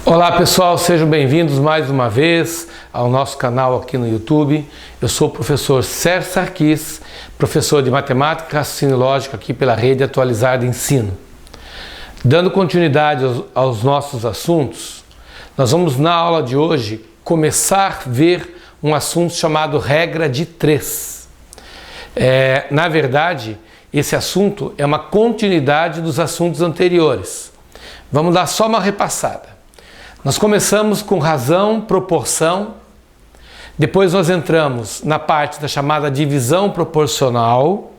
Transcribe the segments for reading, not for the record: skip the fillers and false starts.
Olá pessoal, sejam bem-vindos mais uma vez ao nosso canal aqui no YouTube. Eu sou o professor Sérgio Sarquis, professor de Matemática e Raciocínio Lógico aqui pela Rede Atualizada de Ensino. Dando continuidade aos nossos assuntos, nós vamos na aula de hoje começar a ver um assunto chamado regra de 3. Na verdade, esse assunto é uma continuidade dos assuntos anteriores. Vamos dar só uma repassada. Nós começamos com razão, proporção, depois nós entramos na parte da chamada divisão proporcional,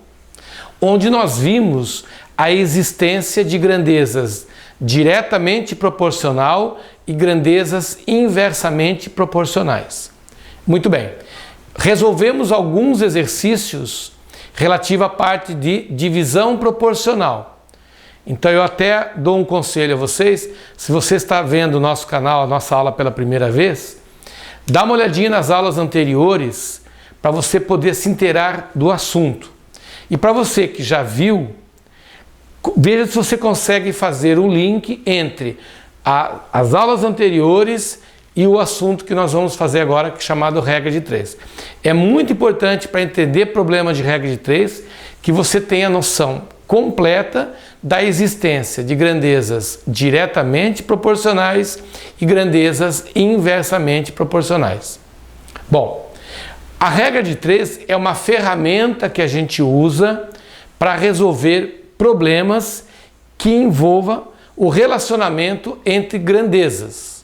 onde nós vimos a existência de grandezas diretamente proporcional e grandezas inversamente proporcionais. Muito bem, resolvemos alguns exercícios relativos à parte de divisão proporcional. Então eu até dou um conselho a vocês, se você está vendo o nosso canal, a nossa aula pela primeira vez, dá uma olhadinha nas aulas anteriores para você poder se inteirar do assunto. E para você que já viu, veja se você consegue fazer o link entre as aulas anteriores e o assunto que nós vamos fazer agora, que é chamado regra de 3. É muito importante para entender problema de regra de 3 que você tenha noção completa da existência de grandezas diretamente proporcionais e grandezas inversamente proporcionais. Bom, a regra de 3 é uma ferramenta que a gente usa para resolver problemas que envolvam o relacionamento entre grandezas.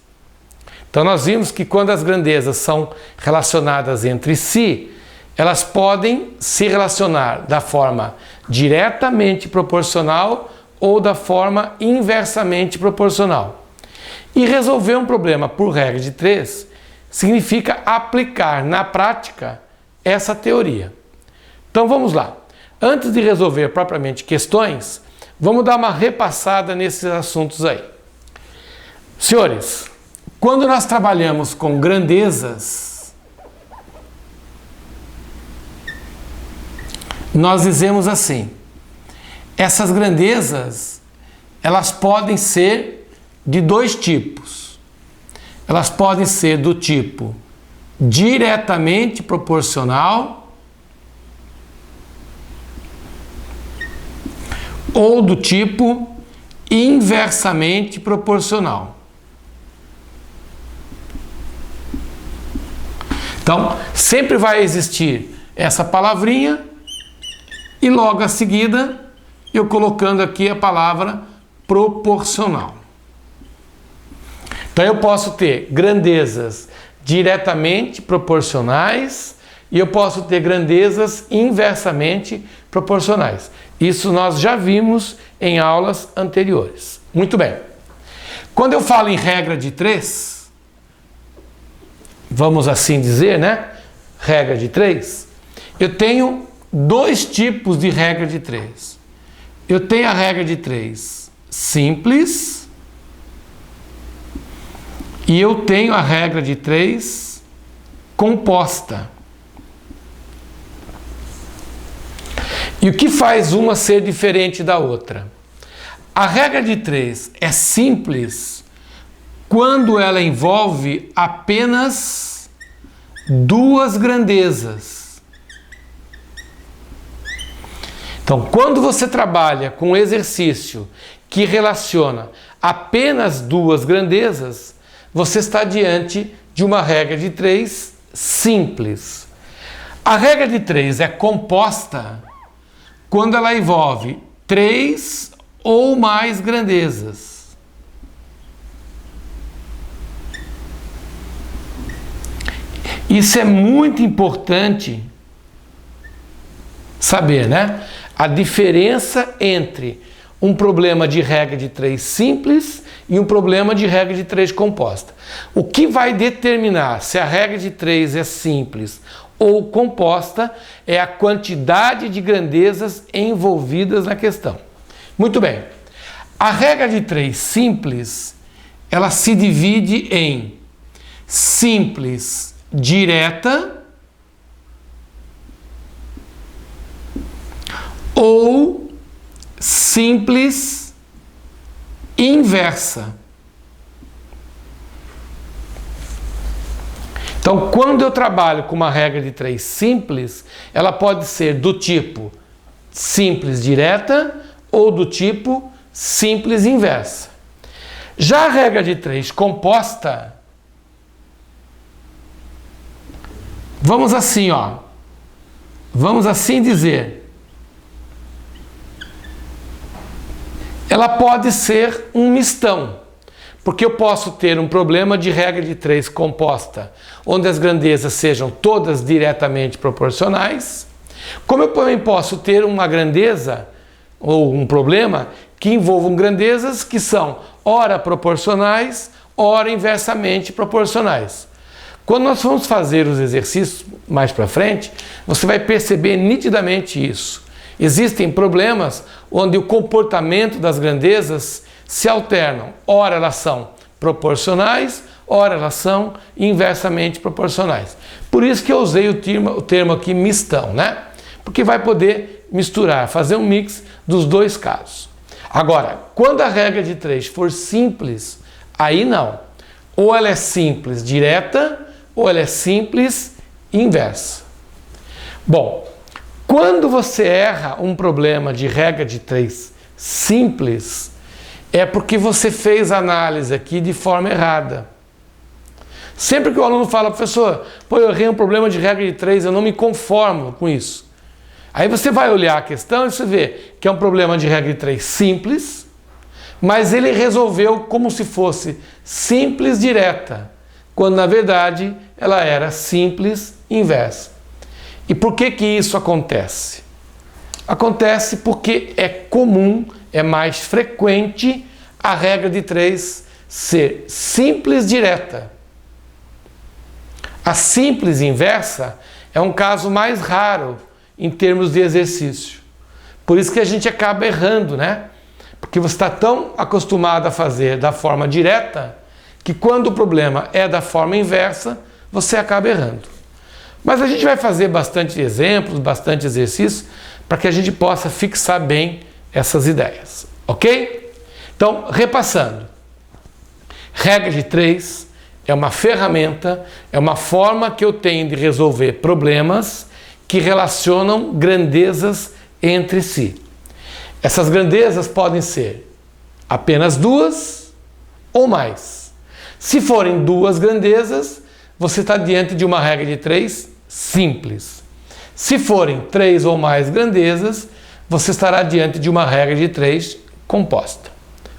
Então nós vimos que quando as grandezas são relacionadas entre si, elas podem se relacionar da forma diretamente proporcional ou da forma inversamente proporcional. E resolver um problema por regra de 3 significa aplicar na prática essa teoria. Então vamos lá. Antes de resolver propriamente questões, vamos dar uma repassada nesses assuntos aí. Senhores, quando nós trabalhamos com grandezas, nós dizemos assim, essas grandezas, elas podem ser de dois tipos. Elas podem ser do tipo diretamente proporcional ou do tipo inversamente proporcional. Então, sempre vai existir essa palavrinha e logo a seguida eu colocando aqui a palavra proporcional. Então eu posso ter grandezas diretamente proporcionais e eu posso ter grandezas inversamente proporcionais. Isso nós já vimos em aulas anteriores. Muito bem. Quando eu falo em regra de 3, vamos assim dizer, né? Regra de 3, eu tenho dois tipos de regra de 3. Eu tenho a regra de 3 simples e eu tenho a regra de 3 composta. E o que faz uma ser diferente da outra? A regra de 3 é simples quando ela envolve apenas duas grandezas. Então, quando você trabalha com um exercício que relaciona apenas duas grandezas, você está diante de uma regra de 3 simples. A regra de 3 é composta quando ela envolve 3 ou mais grandezas. Isso é muito importante saber, né? A diferença entre um problema de regra de 3 simples e um problema de regra de 3 composta. O que vai determinar se a regra de 3 é simples ou composta é a quantidade de grandezas envolvidas na questão. Muito bem. A regra de 3 simples, ela se divide em simples direta simples inversa. Então, quando eu trabalho com uma regra de 3 simples, ela pode ser do tipo simples direta ou do tipo simples inversa. Já a regra de 3 composta, vamos assim, ó. Vamos assim dizer. Ela pode ser um mistão, porque eu posso ter um problema de regra de 3 composta, onde as grandezas sejam todas diretamente proporcionais, como eu também posso ter uma grandeza ou um problema que envolvam grandezas que são ora proporcionais, ora inversamente proporcionais. Quando nós vamos fazer os exercícios mais para frente, você vai perceber nitidamente isso. Existem problemas onde o comportamento das grandezas se alternam. Ora elas são proporcionais, ora elas são inversamente proporcionais. Por isso que eu usei o termo aqui mistão, né? Porque vai poder misturar, fazer um mix dos dois casos. Agora, quando a regra de 3 for simples, aí não. Ou ela é simples direta, ou ela é simples inversa. Bom, quando você erra um problema de regra de 3 simples, é porque você fez a análise aqui de forma errada. Sempre que o aluno fala, professor, pô, eu errei um problema de regra de 3, eu não me conformo com isso. Aí você vai olhar a questão e você vê que é um problema de regra de 3 simples, mas ele resolveu como se fosse simples direta, quando na verdade ela era simples inversa. E por que que isso acontece? Acontece porque é comum, é mais frequente a regra de 3 ser simples direta. A simples inversa é um caso mais raro em termos de exercício. Por isso que a gente acaba errando, né? Porque você está tão acostumado a fazer da forma direta que quando o problema é da forma inversa, você acaba errando. Mas a gente vai fazer bastante exemplos, bastante exercícios, para que a gente possa fixar bem essas ideias, ok? Então, repassando. Regra de 3 é uma ferramenta, é uma forma que eu tenho de resolver problemas que relacionam grandezas entre si. Essas grandezas podem ser apenas 2 ou mais. Se forem 2 grandezas, você está diante de uma regra de 3 simples. Se forem 3 ou mais grandezas, você estará diante de uma regra de 3 composta.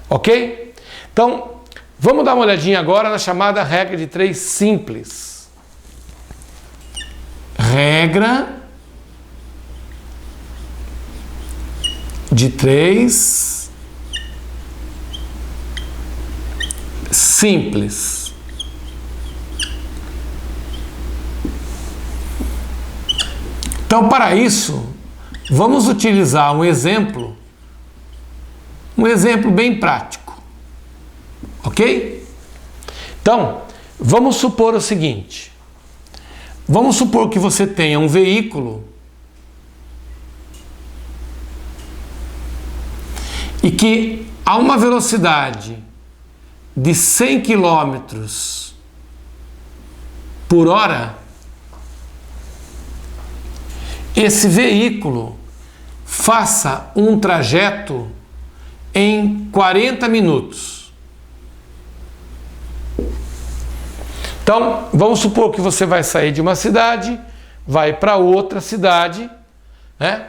Ok? Então, vamos dar uma olhadinha agora na chamada regra de 3 simples. Regra de 3 simples. Então, para isso, vamos utilizar um exemplo bem prático, ok? Então, vamos supor o seguinte, vamos supor que você tenha um veículo e que a uma velocidade de 100 km por hora, esse veículo faça um trajeto em 40 minutos. Então, vamos supor que você vai sair de uma cidade, vai para outra cidade, né?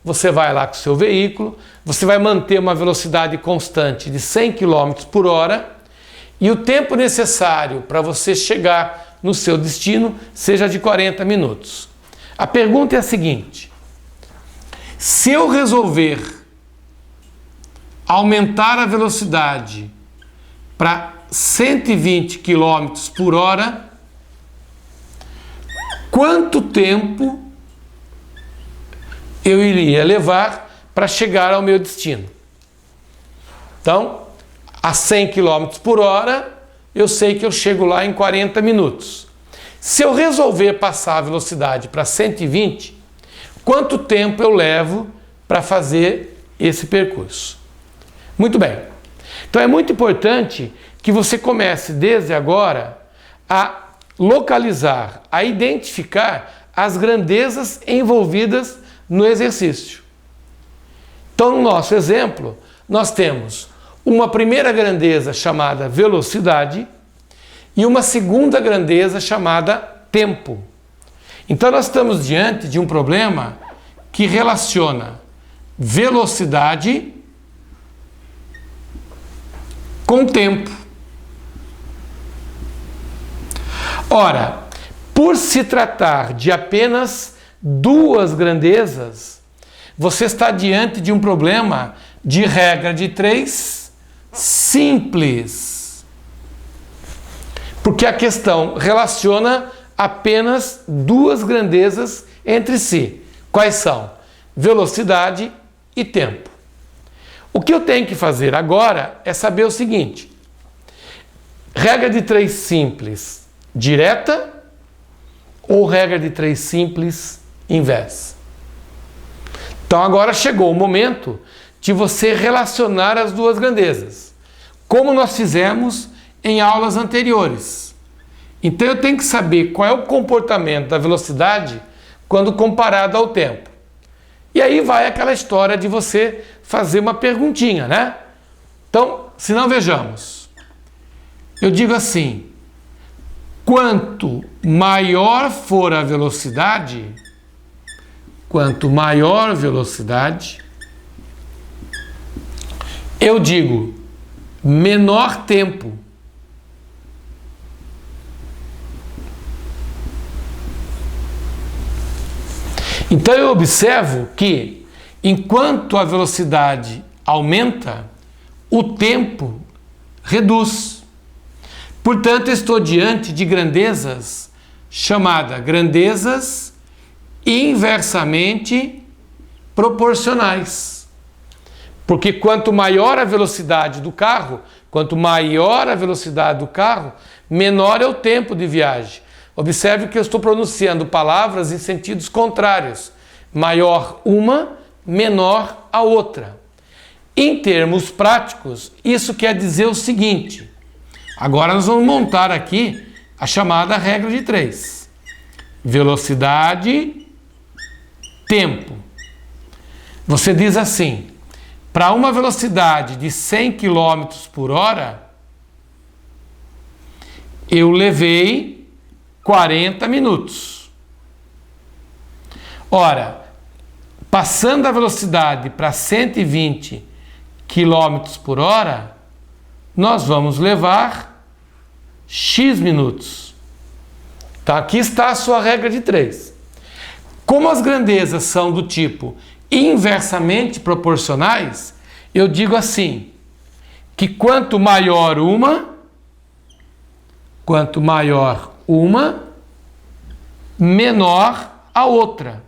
Você vai lá com o seu veículo, você vai manter uma velocidade constante de 100 km por hora e o tempo necessário para você chegar no seu destino seja de 40 minutos. A pergunta é a seguinte: se eu resolver aumentar a velocidade para 120 km por hora, quanto tempo eu iria levar para chegar ao meu destino? Então, a 100 km por hora, eu sei que eu chego lá em 40 minutos. Se eu resolver passar a velocidade para 120, quanto tempo eu levo para fazer esse percurso. Muito bem. Então é muito importante que você comece desde agora a localizar, a identificar as grandezas envolvidas no exercício. Então, no nosso exemplo, nós temos uma primeira grandeza chamada velocidade e uma segunda grandeza chamada tempo. Então, nós estamos diante de um problema que relaciona velocidade com tempo. Ora, por se tratar de apenas duas grandezas, você está diante de um problema de regra de 3 simples. Porque a questão relaciona apenas duas grandezas entre si. Quais são? Velocidade e tempo. O que eu tenho que fazer agora é saber o seguinte: regra de 3 simples direta ou regra de 3 simples inversa? Então agora chegou o momento de você relacionar as duas grandezas, como nós fizemos em aulas anteriores. Então eu tenho que saber qual é o comportamento da velocidade quando comparado ao tempo. E aí vai aquela história de você fazer uma perguntinha, né? Então, se não, vejamos. Eu digo assim: quanto maior for a velocidade, eu digo menor tempo. Então eu observo que, enquanto a velocidade aumenta, o tempo reduz. Portanto, eu estou diante de grandezas chamadas grandezas inversamente proporcionais. Porque quanto maior a velocidade do carro, menor é o tempo de viagem. Observe que eu estou pronunciando palavras em sentidos contrários. Maior uma, menor a outra. Em termos práticos, isso quer dizer o seguinte. Agora nós vamos montar aqui a chamada regra de 3. Velocidade, tempo. Você diz assim: para uma velocidade de 100 km por hora, eu levei 40 minutos. Ora, passando a velocidade para 120 km por hora, nós vamos levar X minutos. Então, aqui está a sua regra de 3. Como as grandezas são do tipo inversamente proporcionais, eu digo assim, que quanto maior uma, menor a outra.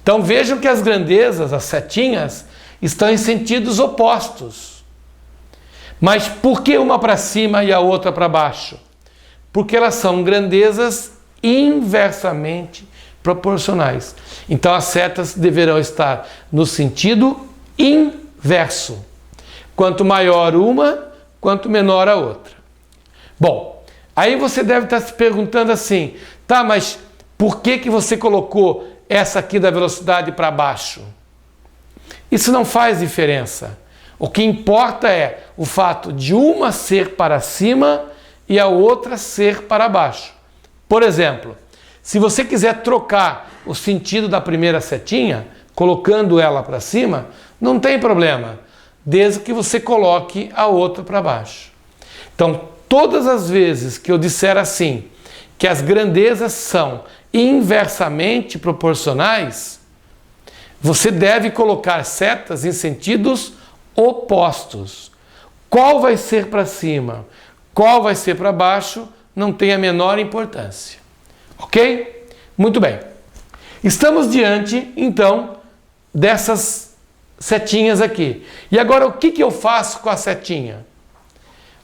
Então vejam que as grandezas, as setinhas, estão em sentidos opostos. Mas por que uma para cima e a outra para baixo? Porque elas são grandezas inversamente proporcionais. Então as setas deverão estar no sentido inverso. Quanto maior uma, quanto menor a outra. Bom, aí você deve estar se perguntando assim, tá, mas por que você colocou essa aqui da velocidade para baixo? Isso não faz diferença. O que importa é o fato de uma ser para cima e a outra ser para baixo. Por exemplo, se você quiser trocar o sentido da primeira setinha, colocando ela para cima, não tem problema, desde que você coloque a outra para baixo. Então, todas as vezes que eu disser assim, que as grandezas são inversamente proporcionais, você deve colocar setas em sentidos opostos. Qual vai ser para cima, qual vai ser para baixo, não tem a menor importância. Ok? Muito bem. Estamos diante, então, dessas setinhas aqui. E agora, o que eu faço com a setinha?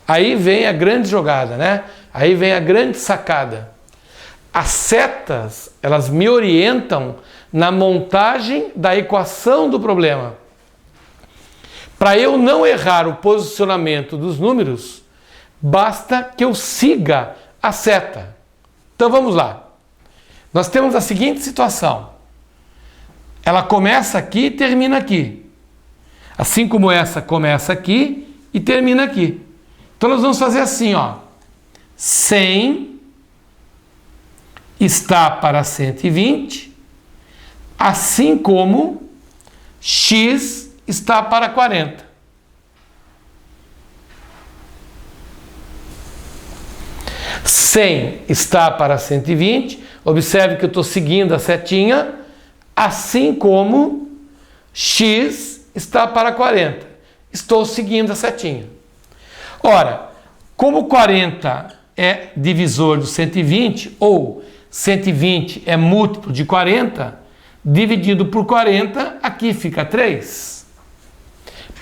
Aí vem a grande jogada, né? Aí vem a grande sacada. As setas, elas me orientam na montagem da equação do problema. Para eu não errar o posicionamento dos números, basta que eu siga a seta. Então vamos lá. Nós temos a seguinte situação. Ela começa aqui e termina aqui. Assim como essa começa aqui e termina aqui. Então nós vamos fazer assim, ó. 100 está para 120, assim como x está para 40. Cem está para 120, observe que eu estou seguindo a setinha, assim como x está para 40. Estou seguindo a setinha. Ora, como 40 é divisor do 120, ou 120 é múltiplo de 40, dividido por 40, aqui fica 3.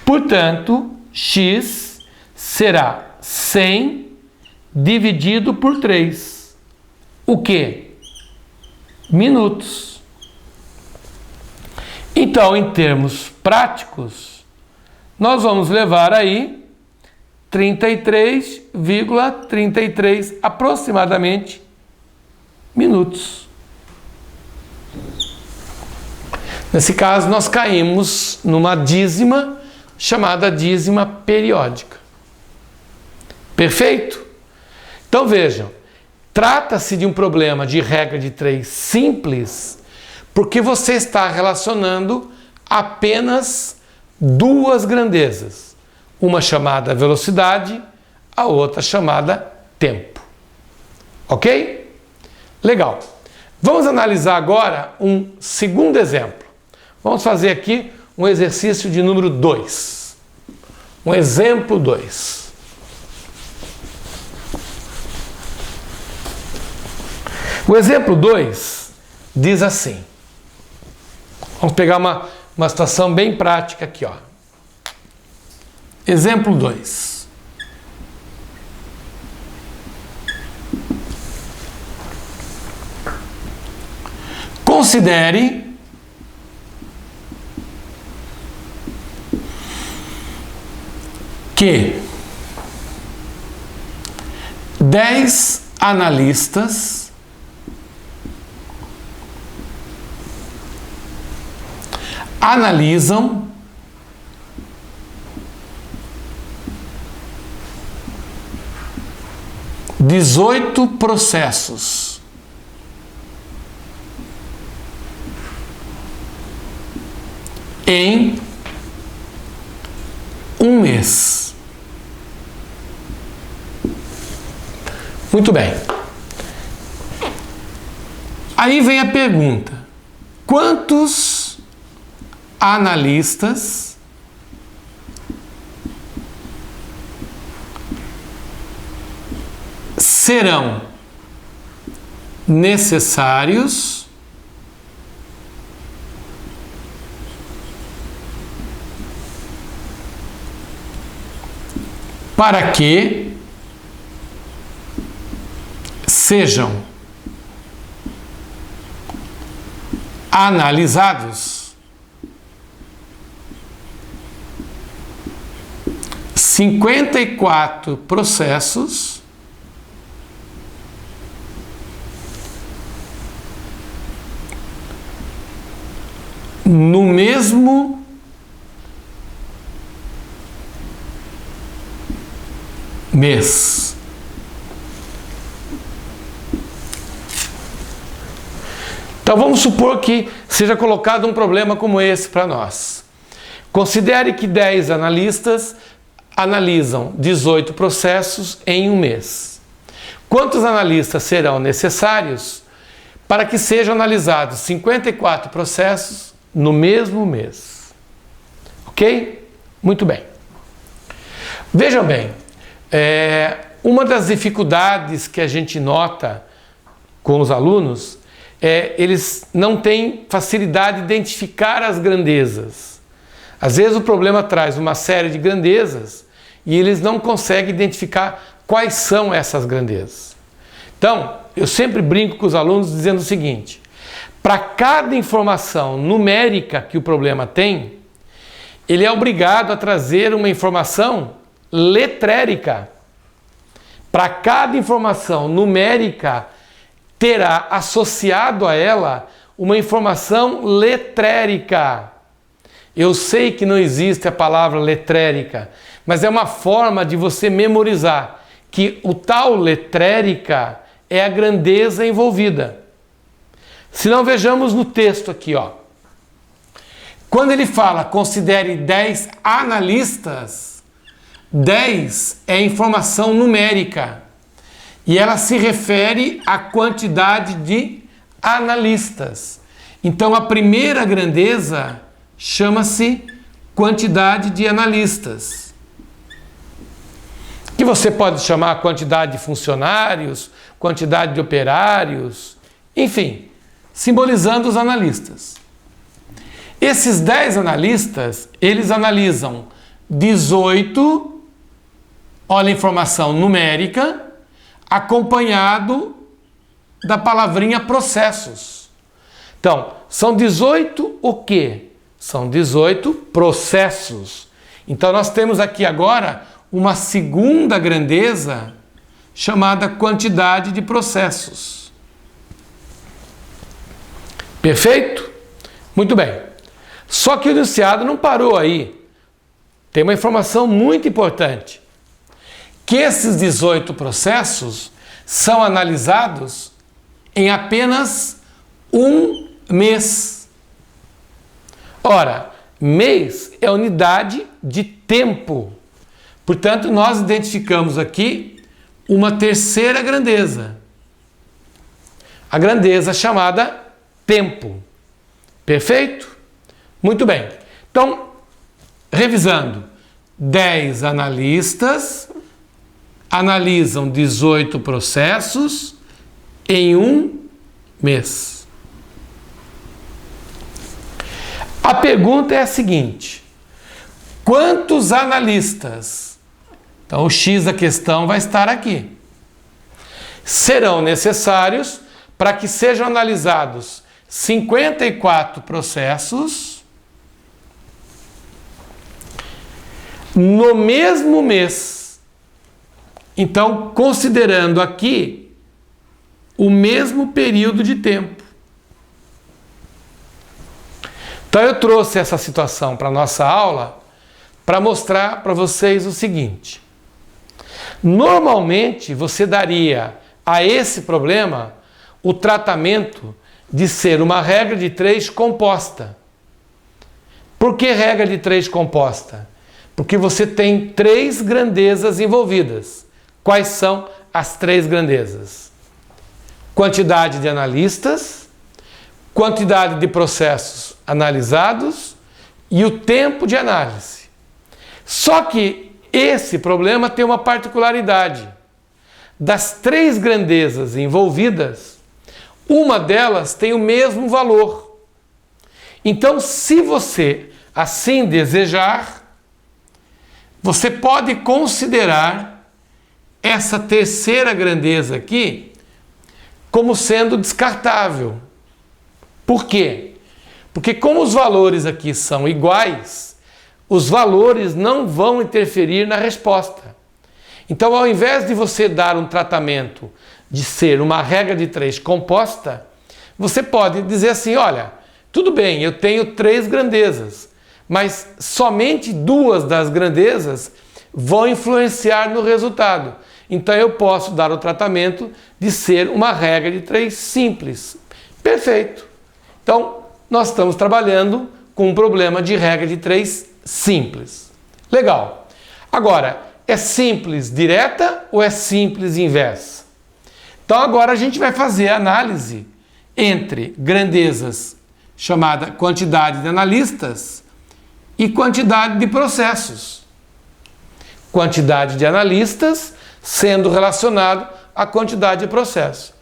Portanto, x será 100 dividido por 3. O quê? Minutos. Então, em termos práticos, nós vamos levar aí 33,33 aproximadamente minutos. Nesse caso, nós caímos numa dízima chamada dízima periódica. Perfeito? Então vejam, trata-se de um problema de regra de 3 simples, porque você está relacionando apenas duas grandezas. Uma chamada velocidade, a outra chamada tempo. Ok? Legal. Vamos analisar agora um segundo exemplo. Vamos fazer aqui um exercício de número 2. Um exemplo 2. O exemplo 2 diz assim. Vamos pegar uma situação bem prática aqui, ó. Exemplo 2. Considere que 10 analistas analisam dezoito processos em um mês. Muito bem. Aí vem a pergunta: quantos analistas serão necessários para que sejam analisados 54 processos no mesmo mês. Então vamos supor que seja colocado um problema como esse para nós. Considere que 10 analistas analisam 18 processos em um mês. Quantos analistas serão necessários para que sejam analisados 54 processos no mesmo mês? Ok? Muito bem. Vejam bem, uma das dificuldades que a gente nota com os alunos eles não têm facilidade de identificar as grandezas. Às vezes o problema traz uma série de grandezas e eles não conseguem identificar quais são essas grandezas. Então, eu sempre brinco com os alunos dizendo o seguinte: Para cada informação numérica que o problema tem, ele é obrigado a trazer uma informação letrérica. Para cada informação numérica, terá associado a ela uma informação letrérica. Eu sei que não existe a palavra letrérica, mas é uma forma de você memorizar que o tal letrérica é a grandeza envolvida. Se não, vejamos no texto aqui, ó. Quando ele fala, considere 10 analistas, 10 é informação numérica e ela se refere à quantidade de analistas. Então, a primeira grandeza chama-se quantidade de analistas, que você pode chamar quantidade de funcionários, quantidade de operários, enfim, simbolizando os analistas. Esses 10 analistas, eles analisam 18, olha a informação numérica, acompanhado da palavrinha processos. Então, são 18 o quê? São 18 processos. Então, nós temos aqui agora uma segunda grandeza chamada quantidade de processos. Perfeito? Muito bem. Só que o enunciado não parou aí. Tem uma informação muito importante. Que esses 18 processos são analisados em apenas um mês. Ora, mês é unidade de tempo. Portanto, nós identificamos aqui uma terceira grandeza. A grandeza chamada tempo. Perfeito? Muito bem. Então, revisando, 10 analistas analisam 18 processos em um mês. A pergunta é a seguinte: quantos analistas? Então, o X da questão vai estar aqui. Serão necessários para que sejam analisados 54 processos no mesmo mês. Então, considerando aqui o mesmo período de tempo. Então, eu trouxe essa situação para a nossa aula para mostrar para vocês o seguinte. Normalmente, você daria a esse problema o tratamento de ser uma regra de 3 composta. Por que regra de 3 composta? Porque você tem 3 grandezas envolvidas. Quais são as 3 grandezas? Quantidade de analistas, quantidade de processos analisados e o tempo de análise. Só que esse problema tem uma particularidade. Das 3 grandezas envolvidas, uma delas tem o mesmo valor. Então, se você assim desejar, você pode considerar essa terceira grandeza aqui como sendo descartável. Por quê? Porque como os valores aqui são iguais, os valores não vão interferir na resposta. Então, ao invés de você dar um tratamento de ser uma regra de 3 composta, você pode dizer assim, olha, tudo bem, eu tenho 3 grandezas, mas somente 2 das grandezas vão influenciar no resultado. Então, eu posso dar o tratamento de ser uma regra de 3 simples. Perfeito. Então, nós estamos trabalhando com um problema de regra de 3 simples. Legal. Agora, é simples direta ou é simples inversa? Então, agora a gente vai fazer a análise entre grandezas chamada quantidade de analistas e quantidade de processos. Quantidade de analistas sendo relacionado à quantidade de processos.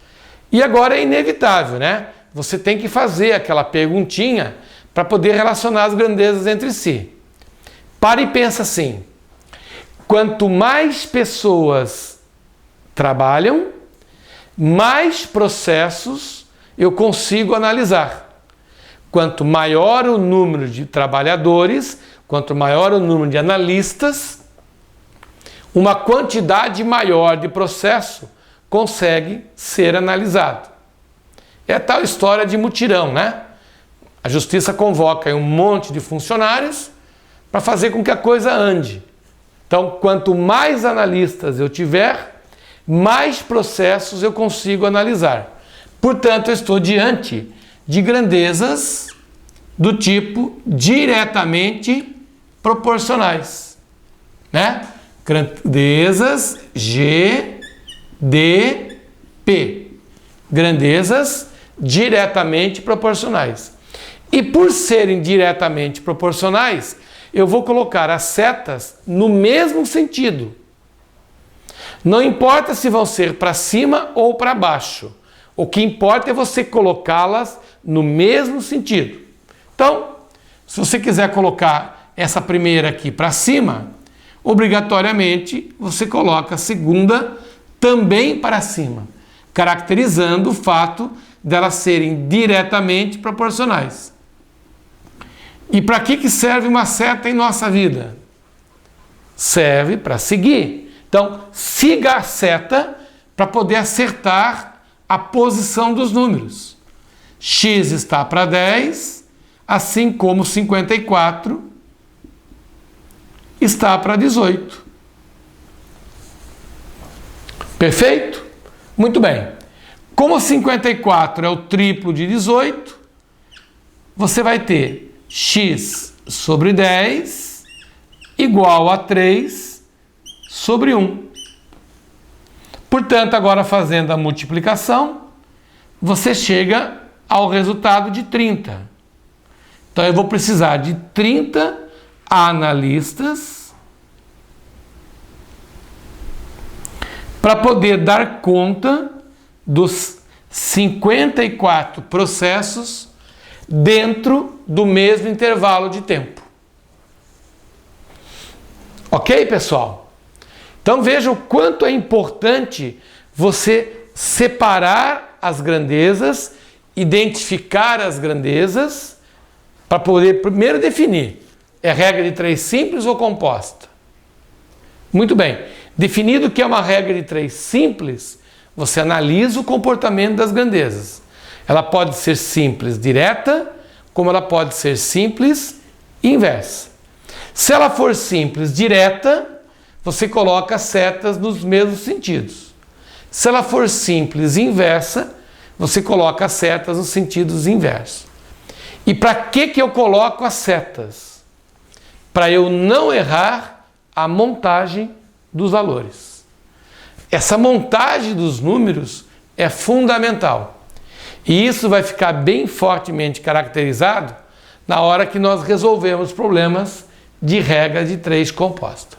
E agora é inevitável, né? Você tem que fazer aquela perguntinha para poder relacionar as grandezas entre si. Para e pensa assim: quanto mais pessoas trabalham, mais processos eu consigo analisar. Quanto maior o número de trabalhadores, quanto maior o número de analistas, uma quantidade maior de processo consegue ser analisado. É a tal história de mutirão, né? A justiça convoca um monte de funcionários para fazer com que a coisa ande. Então, quanto mais analistas eu tiver, mais processos eu consigo analisar. Portanto, eu estou diante de grandezas do tipo diretamente proporcionais, né? Grandezas GDP. Grandezas diretamente proporcionais. E por serem diretamente proporcionais, eu vou colocar as setas no mesmo sentido. Não importa se vão ser para cima ou para baixo. O que importa é você colocá-las no mesmo sentido. Então, se você quiser colocar essa primeira aqui para cima, obrigatoriamente você coloca a segunda também para cima, caracterizando o fato delas serem diretamente proporcionais. E para que serve uma seta em nossa vida? Serve para seguir. Então, siga a seta para poder acertar a posição dos números. X está para 10, assim como 54 está para 18. Perfeito? Muito bem. Como 54 é o triplo de 18, você vai ter x sobre 10 igual a 3 sobre 1. Portanto, agora fazendo a multiplicação, você chega ao resultado de 30. Então, eu vou precisar de 30 analistas para poder dar conta dos 54 processos dentro do mesmo intervalo de tempo. Ok, pessoal? Então veja o quanto é importante você separar as grandezas, identificar as grandezas, para poder primeiro definir, é regra de 3 simples ou composta? Muito bem. Definido que é uma regra de 3 simples, você analisa o comportamento das grandezas. Ela pode ser simples direta, como ela pode ser simples inversa. Se ela for simples direta, você coloca setas nos mesmos sentidos. Se ela for simples inversa, você coloca as setas nos sentidos inversos. E para que eu coloco as setas? Para eu não errar a montagem dos valores. Essa montagem dos números é fundamental. E isso vai ficar bem fortemente caracterizado na hora que nós resolvemos problemas de regra de 3 composta.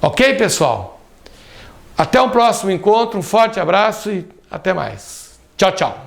Ok, pessoal? Até o próximo encontro, um forte abraço e até mais. Tchau, tchau.